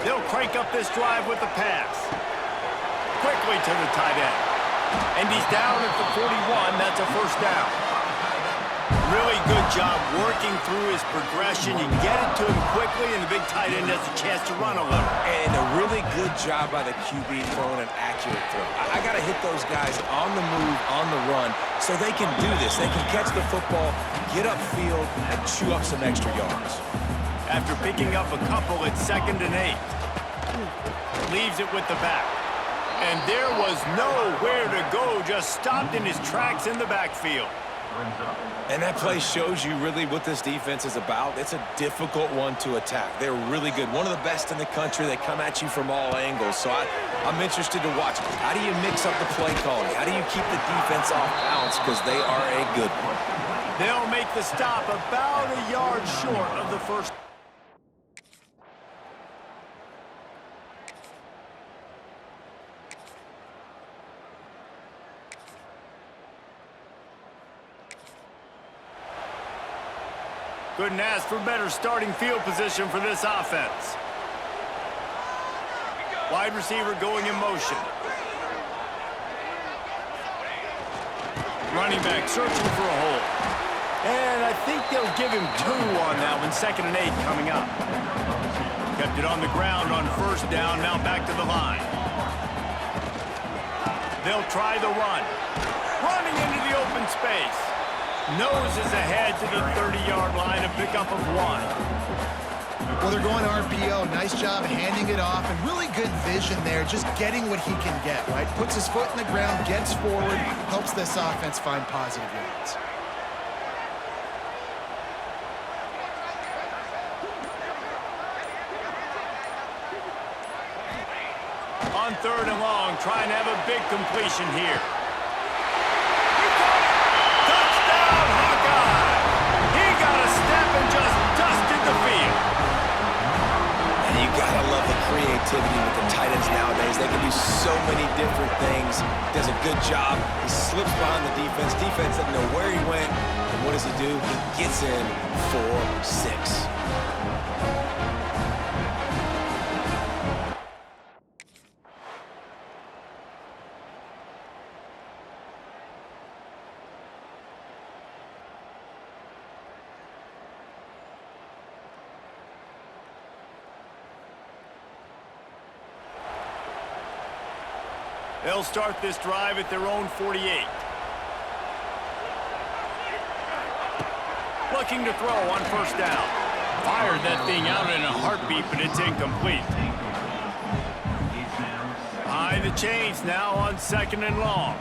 They'll crank up this drive with the pass. Quickly to the tight end. And he's down at the 41. That's a first down. Really good job working through his progression. You get it to him quickly, and the big tight end has a chance to run a little. And a really good job by the QB throwing an accurate throw. I got to hit those guys on the move, on the run, so they can do this. They can catch the football, get upfield, and chew up some extra yards. After picking up a couple, it's 2nd and 8. Leaves it with the back. And there was nowhere to go, just stopped in his tracks in the backfield. And that play shows you really what this defense is about. It's a difficult one to attack. They're really good. One of the best in the country. They come at you from all angles. So I'm interested to watch. How do you mix up the play calling? How do you keep the defense off balance? Because they are a good one. They'll make the stop about a yard short of the first. Couldn't ask for better starting field position for this offense. Wide receiver going in motion. Running back searching for a hole. And I think they'll give him 2 on that one. 2nd and 8 coming up. Kept it on the ground on first down. Now back to the line. They'll try the run. Running into the open space. Noses ahead to the 30-yard line, a pickup of 1. Well, they're going RPO. Nice job handing it off, and really good vision there, just getting what he can get, right? Puts his foot in the ground, gets forward, helps this offense find positive yards. On 3rd and long, trying to have a big completion here. Creativity with the tight ends nowadays. They can do so many different things. Does a good job. He slips behind the defense. Defense doesn't know where he went. And what does he do? He gets in for 6. They'll start this drive at their own 48. Looking to throw on first down. Fired that thing out in a heartbeat, but it's incomplete. Behind the chains now on 2nd and long.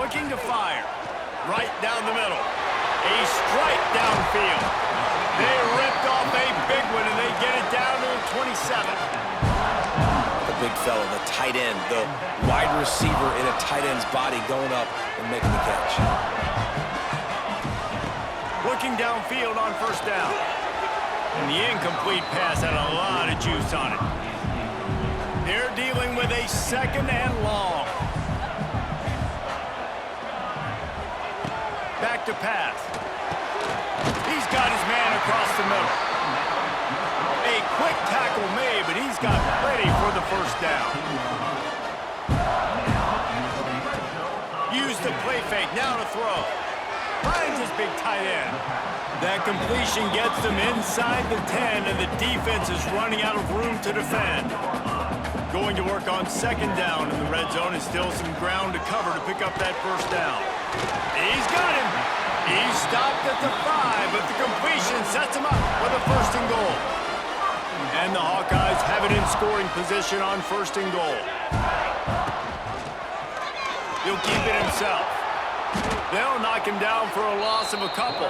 Looking to fire. Right down the middle. A strike downfield. They ripped off a big one, and they get it down to the 27. Big fella, the tight end, the wide receiver in a tight end's body going up and making the catch. Looking downfield on first down. And the incomplete pass had a lot of juice on it. They're dealing with a 2nd and long. Back to pass. He's got his man across the middle. A quick tackle made, but he's got plenty for the first down. Use the play fake, now to throw. Finds his big tight end. That completion gets them inside the 10, and the defense is running out of room to defend. Going to work on 2nd down in the red zone, and still some ground to cover to pick up that first down. He's got him. He's stopped at the 5, but the completion sets him up with a 1st and goal. And the Hawkeyes have it in scoring position on 1st and goal. He'll keep it himself. They'll knock him down for a loss of a couple.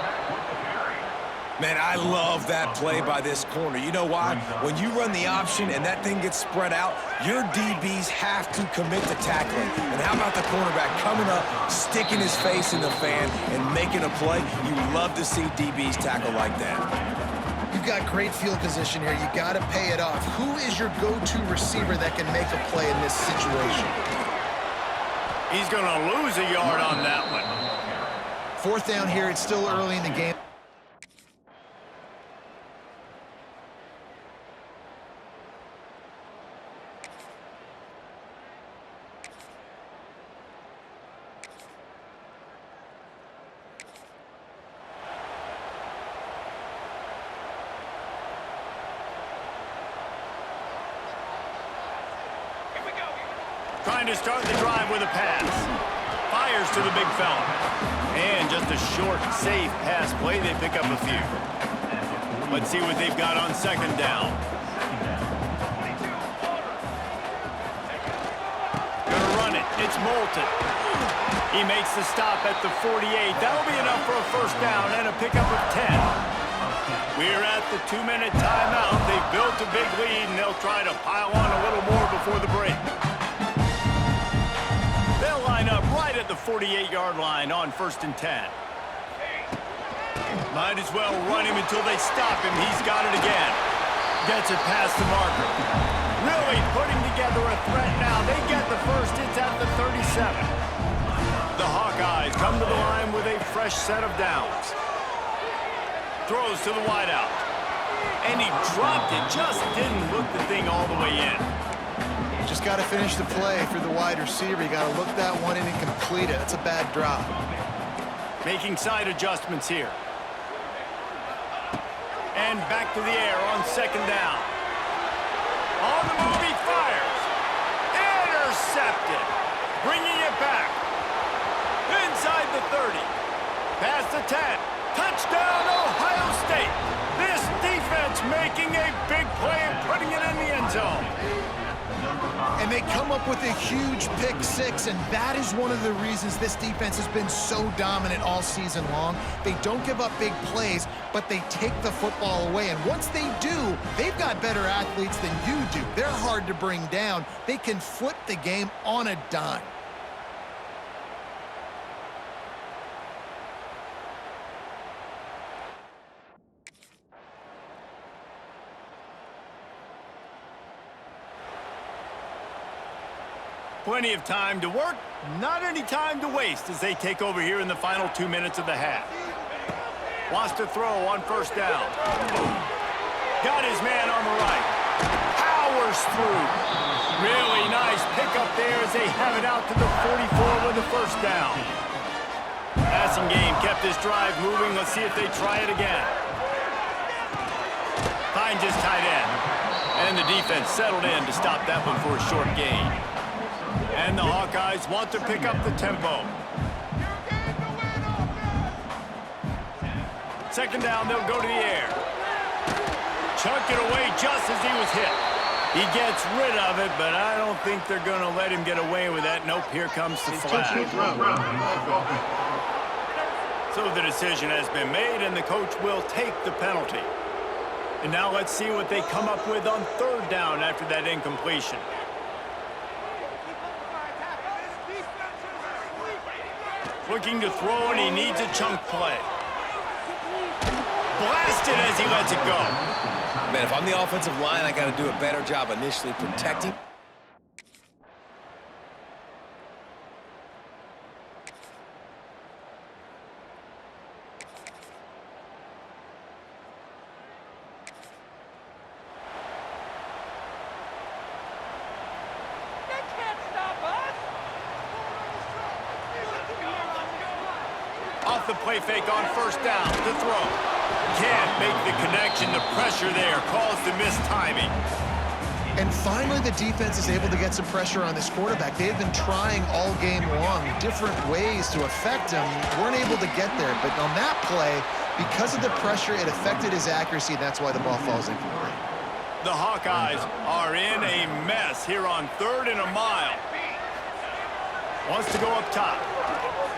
Man, I love that play by this corner. You know why? When you run the option and that thing gets spread out, your DBs have to commit to tackling. And how about the cornerback coming up, sticking his face in the fan, and making a play? You love to see DBs tackle like that. You've got great field position here. You got to pay it off. Who is your go-to receiver that can make a play in this situation? He's going to lose a yard on that one. 4th down here. It's still early in the game. Trying to start the drive with a pass. Fires to the big fella. And just a short, safe pass play. They pick up a few. Let's see what they've got on second down. Gonna run it. It's Moulton. He makes the stop at the 48. That'll be enough for a first down and a pickup of 10. We're at the 2-minute timeout. They've built a big lead, and they'll try to pile on a little more before the break. They'll line up right at the 48-yard line on 1st and 10. Might as well run him until they stop him. He's got it again. Gets it past the marker. Really putting together a threat now. They get the first. It's at the 37. The Hawkeyes come to the line with a fresh set of downs. Throws to the wideout. And he dropped it. Just didn't look the thing all the way in. Just got to finish the play for the wide receiver. You got to look that one in and complete it. That's a bad drop. Making side adjustments here. And back to the air on second down. On the move, he fires. Intercepted. Bringing it back. Inside the 30. Past the 10. Touchdown, Ohio State. This defense making a big play and putting it in the end zone. And they come up with a huge pick six, and that is one of the reasons this defense has been so dominant all season long. They don't give up big plays, but they take the football away. And once they do, they've got better athletes than you do. They're hard to bring down. They can flip the game on a dime. Plenty of time to work, not any time to waste as they take over here in the final 2 minutes of the half. Wants to throw on first down. Got his man on the right. Powers through. Really nice pickup there as they have it out to the 44 with the first down. Passing game kept his drive moving. Let's see if they try it again. Finds his tight end. And the defense settled in to stop that one for a short gain. And the Hawkeyes want to pick up the tempo. Second down, they'll go to the air. Chuck it away just as he was hit. He gets rid of it, but I don't think they're going to let him get away with that. Nope, here comes the flag. So the decision has been made, and the coach will take the penalty. And now let's see what they come up with on third down after that incompletion. Looking to throw, and he needs a chunk play. Blasted as he lets it go. Man, if I'm the offensive line, I got to do a better job initially protecting. Off the play fake on first down to throw. Can't make the connection. The pressure there caused the missed timing. And finally, the defense is able to get some pressure on this quarterback. They've been trying all game long different ways to affect him. Weren't able to get there. But on that play, because of the pressure, it affected his accuracy, and that's why the ball falls incomplete. The Hawkeyes are in a mess here on 3rd and a mile. Wants to go up top.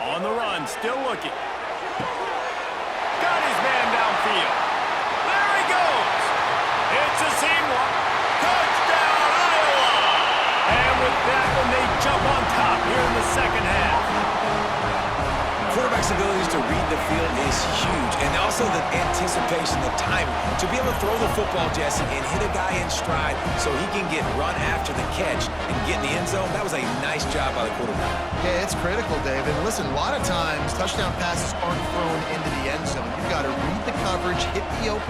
On the run, still looking. Got his man downfield. There he goes. It's a seam one. Touchdown, Iowa! And with that one, they jump on top here in the second half. Quarterback's abilities to read the field is huge, and also the anticipation, the timing. To be able to throw the football, Jesse, and hit a guy in stride so he can get run after the catch and get in the end zone, that was a nice job by the quarterback. Yeah, it's critical, David. Listen, a lot of times, touchdown passes aren't thrown into the end zone. You've got to read the coverage, hit the open.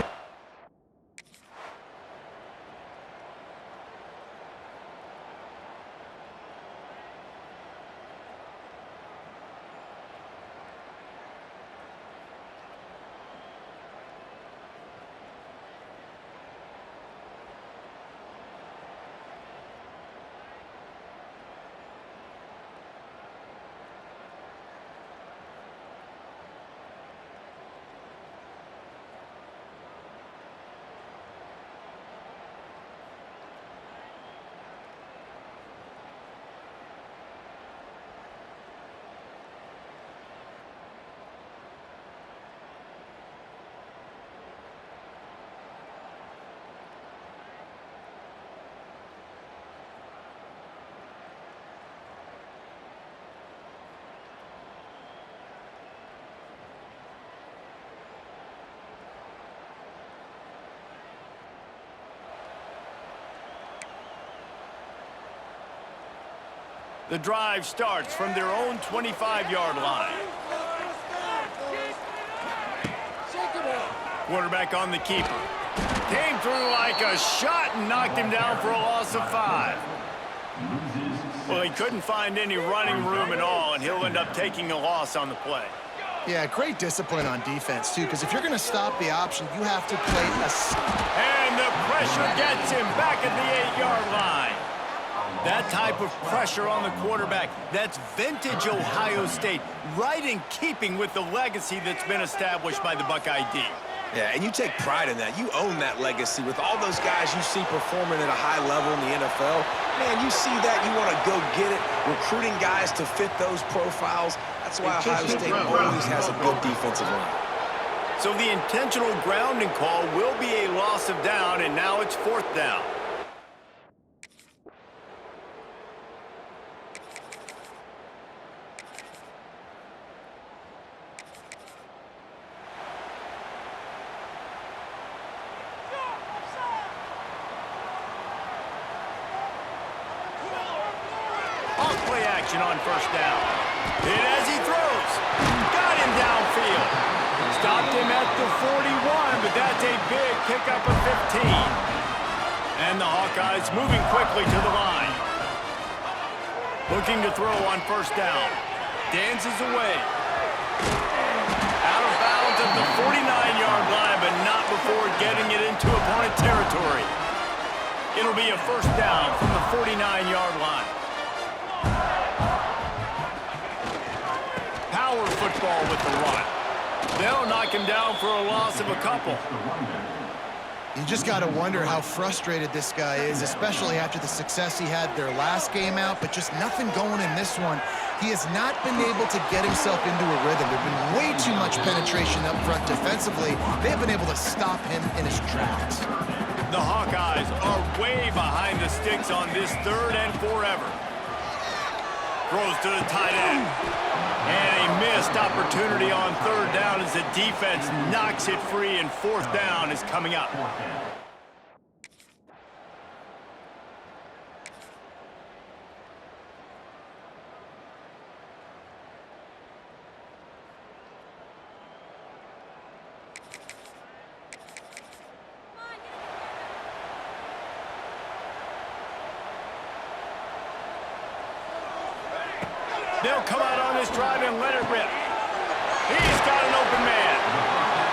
The drive starts from their own 25-yard line. Quarterback on the keeper. Came through like a shot and knocked him down for a loss of 5. Well, he couldn't find any running room at all, and he'll end up taking a loss on the play. Yeah, great discipline on defense, too, because if you're going to stop the option, you have to play a... And the pressure gets him back at the 8-yard line. That type of pressure on the quarterback, that's vintage Ohio State, right in keeping with the legacy that's been established by the Buckeye D. Yeah, and you take pride in that. You own that legacy with all those guys you see performing at a high level in the NFL. Man, you see that, you want to go get it, recruiting guys to fit those profiles. That's why Ohio State always has a good defensive line. So the intentional grounding call will be a loss of down, and now it's 4th down. Play action on 1st down. Hit as he throws. Got him downfield. Stopped him at the 41, but that's a big pickup of 15. And the Hawkeyes moving quickly to the line. Looking to throw on 1st down. Dances away. Out of bounds at the 49-yard line, but not before getting it into opponent territory. It'll be a 1st down from the 49-yard line. Power football with the run. They'll knock him down for a loss of a couple. You just got to wonder how frustrated this guy is, especially after the success he had their last game out, but just nothing going in this one. He has not been able to get himself into a rhythm. There's been way too much penetration up front defensively. They've been able to stop him in his tracks. The Hawkeyes are way behind the sticks on this 3rd and forever. Throws to the tight end. And a missed opportunity on 3rd down as the defense knocks it free, and 4th down is coming up. They'll come out on this drive and let it rip. He's got an open man.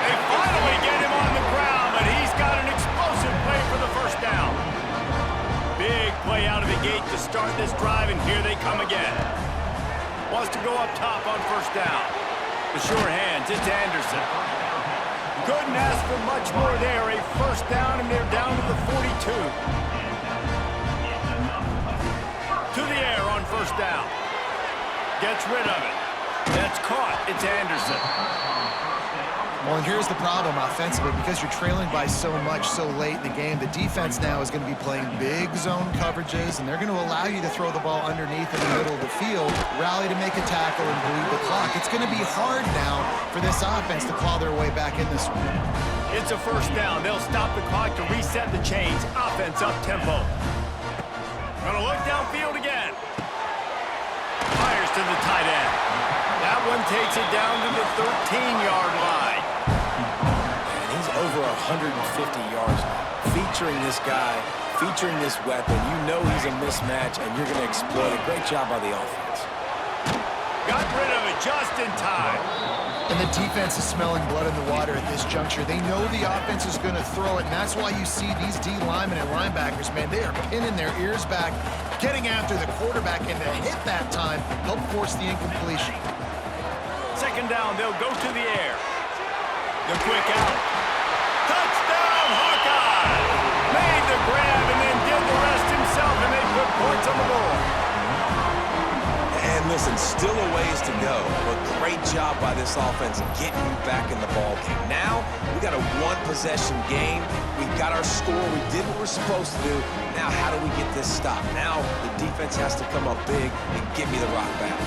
They finally get him on the ground, but he's got an explosive play for the 1st down. Big play out of the gate to start this drive, and here they come again. Wants to go up top on 1st down. The sure hands, it's Anderson. Couldn't ask for much more there. A 1st down, and they're down to the 42. To the air on 1st down. Gets rid of it. That's caught. It's Anderson. Well, and here's the problem offensively. Because you're trailing by so much so late in the game, the defense now is going to be playing big zone coverages, and they're going to allow you to throw the ball underneath in the middle of the field, rally to make a tackle, and bleed the clock. It's going to be hard now for this offense to claw their way back in this one. It's a 1st down. They'll stop the clock to reset the chains. Offense up tempo. Gonna look downfield again. Fires to the tight end. That one takes it down to the 13-yard line. And he's over 150 yards featuring this guy, featuring this weapon. You know he's a mismatch, and you're going to exploit it. Great job by the offense. Got rid of it just in time. And the defense is smelling blood in the water at this juncture. They know the offense is going to throw it, and that's why you see these D linemen and linebackers, man, they are pinning their ears back, getting after the quarterback, and to hit that time, help force the incompletion. 2nd down, they'll go to the air. The quick out. Touchdown, Hawkeye! Made the grab and then did the rest himself, and they put points on the board. And listen, still a ways to go, but great job by this offense getting you back in the ball game. Now, we got a 1-possession game. We got our score. We did what we're supposed to do. Now, how do we get this stopped? Now, the defense has to come up big and give me the rock back.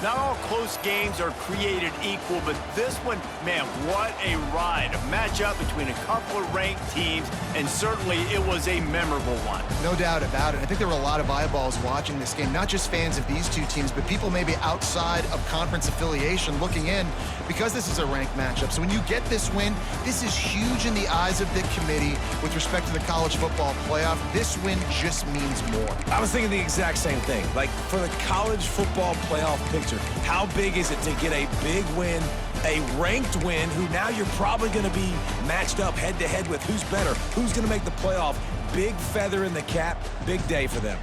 Not all close games are created equal, but this one, man, what a ride. A matchup between a couple of ranked teams, and certainly it was a memorable one. No doubt about it. I think there were a lot of eyeballs watching this game, not just fans of these two teams, but people maybe outside of conference affiliation looking in because this is a ranked matchup. So when you get this win, this is huge in the eyes of the committee with respect to the college football playoff. This win just means more. I was thinking the exact same thing. Like, for the college football playoff picture, how big is it to get a big win, a ranked win, who now you're probably going to be matched up head-to-head with who's better, who's going to make the playoff. Big feather in the cap, big day for them.